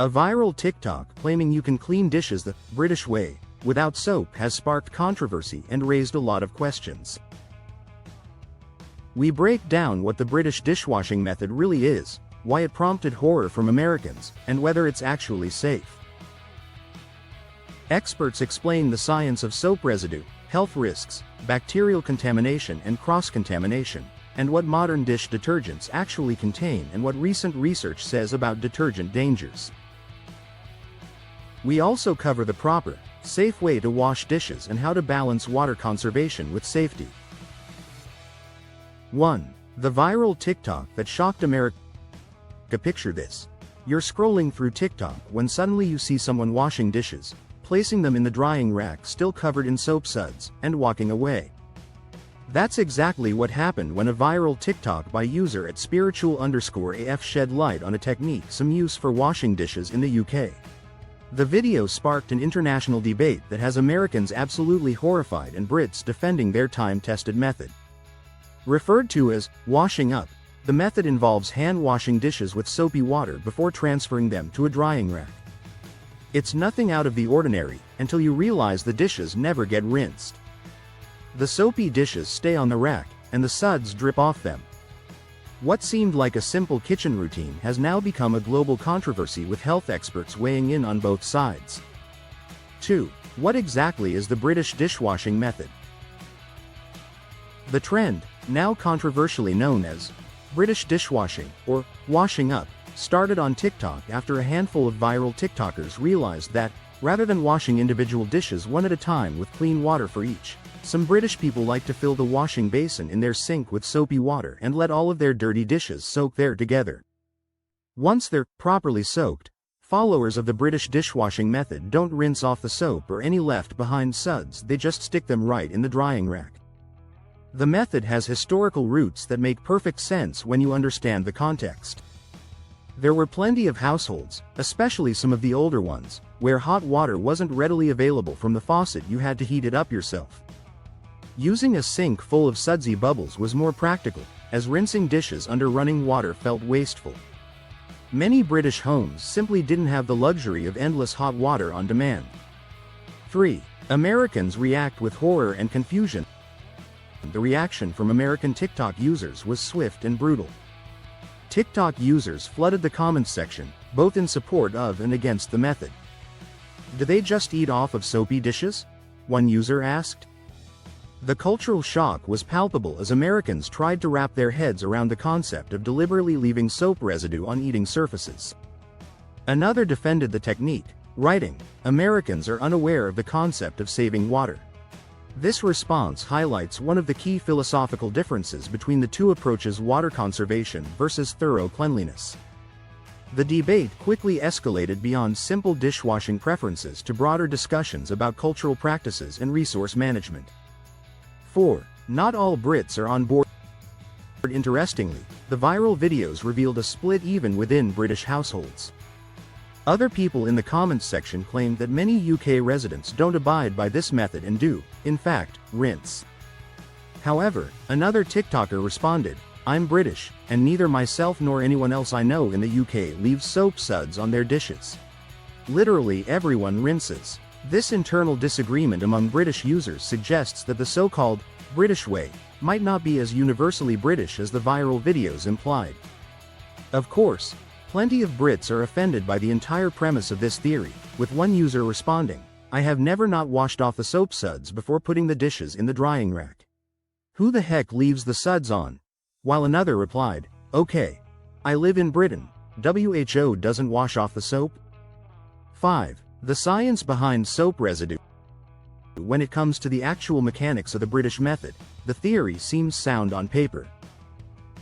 A viral TikTok claiming you can clean dishes the British way without soap has sparked controversy and raised a lot of questions. We break down what the British dishwashing method really is, why it prompted horror from Americans, and whether it's actually safe. Experts explain the science of soap residue, health risks, bacterial contamination and cross-contamination, and what modern dish detergents actually contain and what recent research says about detergent dangers. We also cover the proper, safe way to wash dishes and how to balance water conservation with safety. 1. The viral TikTok that shocked America. Picture this. You're scrolling through TikTok when suddenly you see someone washing dishes, placing them in the drying rack still covered in soap suds, and walking away. That's exactly what happened when a viral TikTok by user at spiritual_AF shed light on a technique some use for washing dishes in the UK. The video sparked an international debate that has Americans absolutely horrified and Brits defending their time-tested method. Referred to as washing up, the method involves hand-washing dishes with soapy water before transferring them to a drying rack. It's nothing out of the ordinary, until you realize the dishes never get rinsed. The soapy dishes stay on the rack, and the suds drip off them. What seemed like a simple kitchen routine has now become a global controversy with health experts weighing in on both sides. 2. What exactly is the British dishwashing method? The trend, now controversially known as British dishwashing, or washing up, started on TikTok after a handful of viral TikTokers realized that, rather than washing individual dishes one at a time with clean water for each, some British people like to fill the washing basin in their sink with soapy water and let all of their dirty dishes soak there together. Once they're properly soaked, followers of the British dishwashing method don't rinse off the soap or any left behind suds, they just stick them right in the drying rack. The method has historical roots that make perfect sense when you understand the context. There were plenty of households, especially some of the older ones, where hot water wasn't readily available from the faucet, you had to heat it up yourself. Using a sink full of sudsy bubbles was more practical, as rinsing dishes under running water felt wasteful. Many British homes simply didn't have the luxury of endless hot water on demand. 3. Americans react with horror and confusion. The reaction from American TikTok users was swift and brutal. TikTok users flooded the comments section, both in support of and against the method. Do they just eat off of soapy dishes? One user asked. The cultural shock was palpable as Americans tried to wrap their heads around the concept of deliberately leaving soap residue on eating surfaces. Another defended the technique, writing, "Americans are unaware of the concept of saving water." This response highlights one of the key philosophical differences between the two approaches: water conservation versus thorough cleanliness. The debate quickly escalated beyond simple dishwashing preferences to broader discussions about cultural practices and resource management. 4. Not all Brits are on board. Interestingly, the viral videos revealed a split even within British households. Other people in the comments section claimed that many UK residents don't abide by this method and do, in fact, rinse. However, another TikToker responded, "I'm British, and neither myself nor anyone else I know in the UK leaves soap suds on their dishes. Literally everyone rinses." This internal disagreement among British users suggests that the so-called British way might not be as universally British as the viral videos implied. Of course, plenty of Brits are offended by the entire premise of this theory, with one user responding, "I have never not washed off the soap suds before putting the dishes in the drying rack. Who the heck leaves the suds on?" While another replied, "Okay. I live in Britain. WHO doesn't wash off the soap." 5. The science behind soap residue. When it comes to the actual mechanics of the British method, the theory seems sound on paper.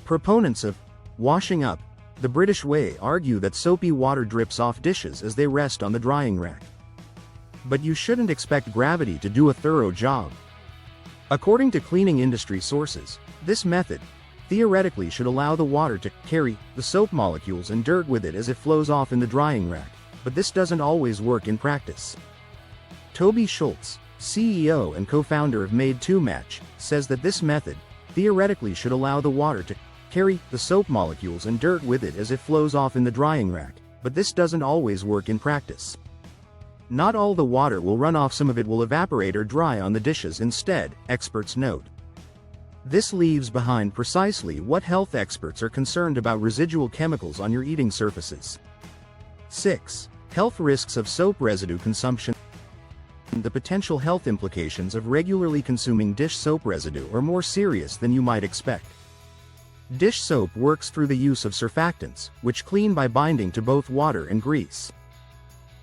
Proponents of washing up the British way argue that soapy water drips off dishes as they rest on the drying rack. But you shouldn't expect gravity to do a thorough job. According to cleaning industry sources, this method theoretically should allow the water to carry the soap molecules and dirt with it as it flows off in the drying rack, but this doesn't always work in practice. Toby Schultz, CEO and co-founder of Made 2 Match, says that this method theoretically should allow the water to carry the soap molecules and dirt with it as it flows off in the drying rack, but this doesn't always work in practice. Not all the water will run off, some of it will evaporate or dry on the dishes instead, experts note. This leaves behind precisely what health experts are concerned about: residual chemicals on your eating surfaces. 6. Health risks of soap residue consumption. The potential health implications of regularly consuming dish soap residue are more serious than you might expect. Dish soap works through the use of surfactants, which clean by binding to both water and grease.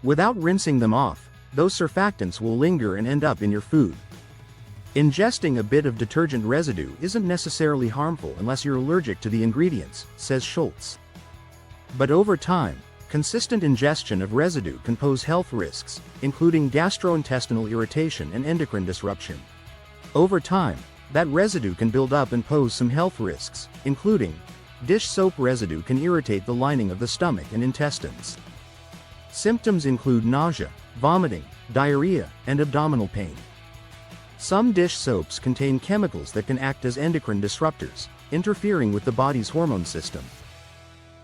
Without rinsing them off, those surfactants will linger and end up in your food. Ingesting a bit of detergent residue isn't necessarily harmful unless you're allergic to the ingredients, says Schultz. But over time, consistent ingestion of residue can pose health risks, including gastrointestinal irritation and endocrine disruption. Over time, that residue can build up and pose some health risks, including dish soap residue can irritate the lining of the stomach and intestines. Symptoms include nausea, vomiting, diarrhea, and abdominal pain. Some dish soaps contain chemicals that can act as endocrine disruptors, interfering with the body's hormone system.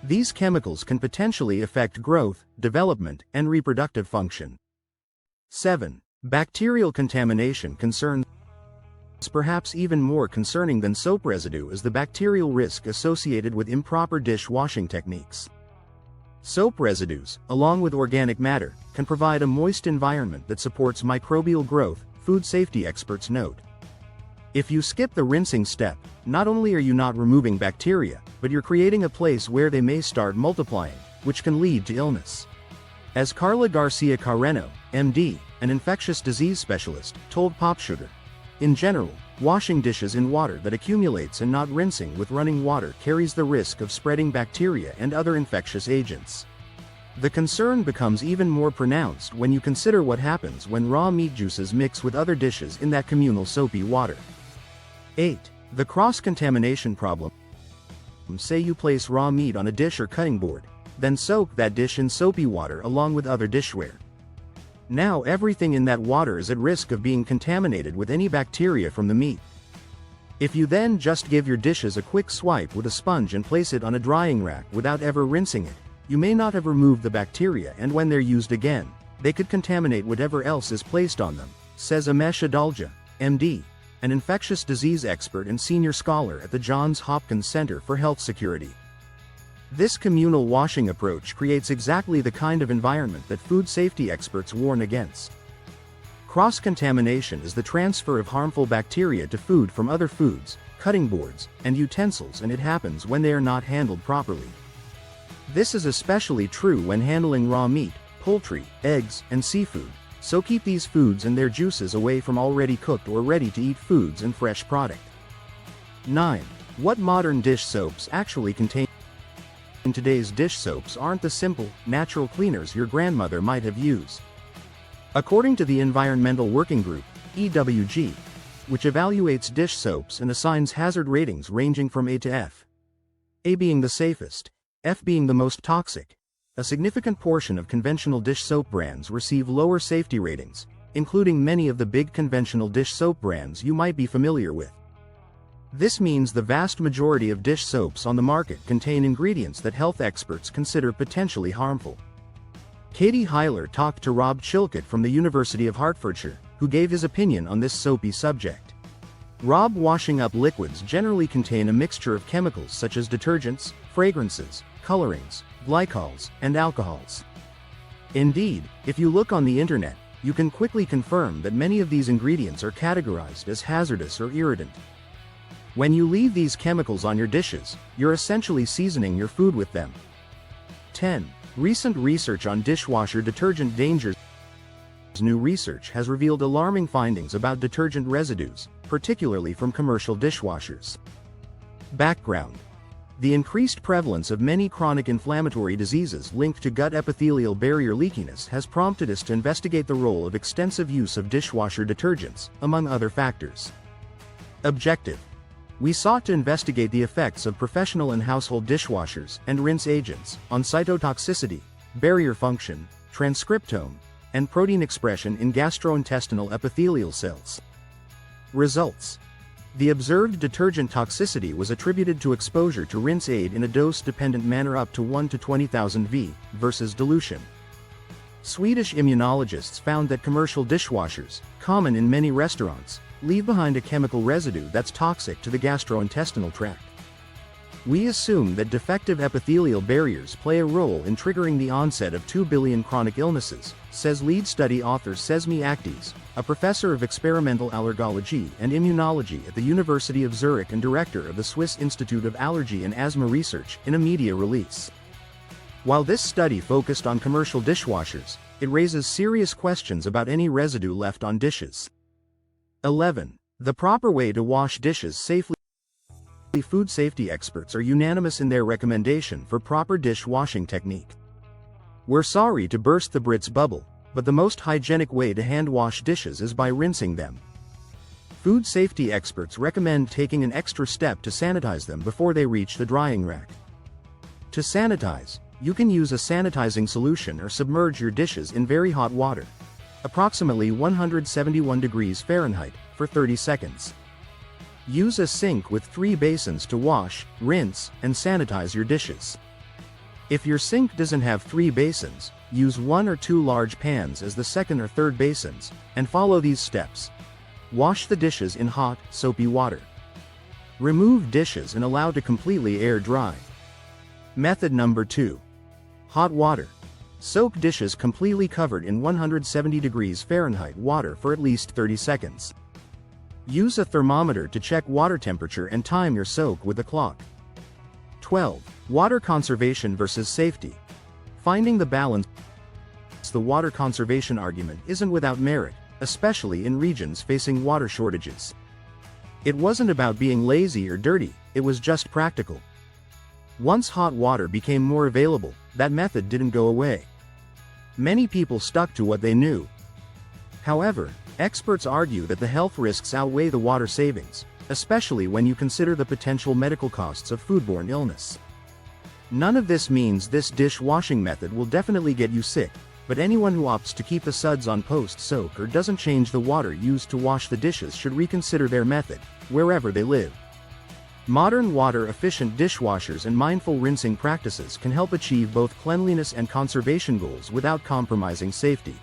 These chemicals can potentially affect growth, development, and reproductive function. 7. Bacterial contamination concerns. Perhaps even more concerning than soap residue is the bacterial risk associated with improper dish washing techniques. Soap residues, along with organic matter, can provide a moist environment that supports microbial growth, food safety experts note. If you skip the rinsing step, not only are you not removing bacteria, but you're creating a place where they may start multiplying, which can lead to illness. As Carla Garcia Carreno, MD, an infectious disease specialist, told PopSugar, in general, washing dishes in water that accumulates and not rinsing with running water carries the risk of spreading bacteria and other infectious agents. The concern becomes even more pronounced when you consider what happens when raw meat juices mix with other dishes in that communal soapy water. 8. The cross-contamination problem. Say you place raw meat on a dish or cutting board, then soak that dish in soapy water along with other dishware. Now everything in that water is at risk of being contaminated with any bacteria from the meat. If you then just give your dishes a quick swipe with a sponge and place it on a drying rack without ever rinsing it, you may not have removed the bacteria, and when they're used again, they could contaminate whatever else is placed on them, says Amesh Adalja, MD, an infectious disease expert and senior scholar at the Johns Hopkins Center for Health Security. This communal washing approach creates exactly the kind of environment that food safety experts warn against. Cross-contamination is the transfer of harmful bacteria to food from other foods, cutting boards, and utensils, and it happens when they are not handled properly. This is especially true when handling raw meat, poultry, eggs, and seafood, so keep these foods and their juices away from already cooked or ready-to-eat foods and fresh product. 9. What modern dish soaps actually contain. Today's dish soaps aren't the simple, natural cleaners your grandmother might have used. According to the Environmental Working Group, EWG, which evaluates dish soaps and assigns hazard ratings ranging from A to F, A being the safest, F being the most toxic, a significant portion of conventional dish soap brands receive lower safety ratings, including many of the big conventional dish soap brands you might be familiar with. This means the vast majority of dish soaps on the market contain ingredients that health experts consider potentially harmful. Katie Heiler talked to Rob Chilcott from the University of Hertfordshire, who gave his opinion on this soapy subject. Rob, washing up liquids generally contain a mixture of chemicals such as detergents, fragrances, colorings, glycols, and alcohols. Indeed, if you look on the internet, you can quickly confirm that many of these ingredients are categorized as hazardous or irritant. When you leave these chemicals on your dishes, you're essentially seasoning your food with them. 10. Recent research on dishwasher detergent dangers. New research has revealed alarming findings about detergent residues, particularly from commercial dishwashers. Background. The increased prevalence of many chronic inflammatory diseases linked to gut epithelial barrier leakiness has prompted us to investigate the role of extensive use of dishwasher detergents, among other factors. Objective. We sought to investigate the effects of professional and household dishwashers and rinse agents on cytotoxicity, barrier function, transcriptome, and protein expression in gastrointestinal epithelial cells. Results. The observed detergent toxicity was attributed to exposure to rinse aid in a dose-dependent manner up to 1 to 20,000 V, versus dilution. Swedish immunologists found that commercial dishwashers, common in many restaurants, leave behind a chemical residue that's toxic to the gastrointestinal tract. We assume that defective epithelial barriers play a role in triggering the onset of 2 billion chronic illnesses, says lead study author Sezmi Aktiz, a professor of experimental allergology and immunology at the University of Zurich and director of the Swiss Institute of Allergy and Asthma Research, in a media release. While this study focused on commercial dishwashers, it raises serious questions about any residue left on dishes. 11. The proper way to wash dishes safely. Food safety experts are unanimous in their recommendation for proper dish washing technique. We're sorry to burst the Brits' bubble, but the most hygienic way to hand wash dishes is by rinsing them. Food safety experts recommend taking an extra step to sanitize them before they reach the drying rack. To sanitize, you can use a sanitizing solution or submerge your dishes in very hot water, approximately 171 degrees Fahrenheit, for 30 seconds. Use a sink with 3 basins to wash, rinse, and sanitize your dishes. If your sink doesn't have 3 basins, use 1 or 2 large pans as the second or third basins, and follow these steps. Wash the dishes in hot, soapy water. Remove dishes and allow to completely air dry. Method number 2. Hot water. Soak dishes completely covered in 170 degrees Fahrenheit water for at least 30 seconds. Use a thermometer to check water temperature and time your soak with a clock. 12. Water conservation versus safety. Finding the balance. The water conservation argument isn't without merit, especially in regions facing water shortages. It wasn't about being lazy or dirty, it was just practical. Once hot water became more available, that method didn't go away. Many people stuck to what they knew. However, experts argue that the health risks outweigh the water savings, especially when you consider the potential medical costs of foodborne illness. None of this means this dish washing method will definitely get you sick, but anyone who opts to keep the suds on post-soak or doesn't change the water used to wash the dishes should reconsider their method, wherever they live. Modern water-efficient dishwashers and mindful rinsing practices can help achieve both cleanliness and conservation goals without compromising safety.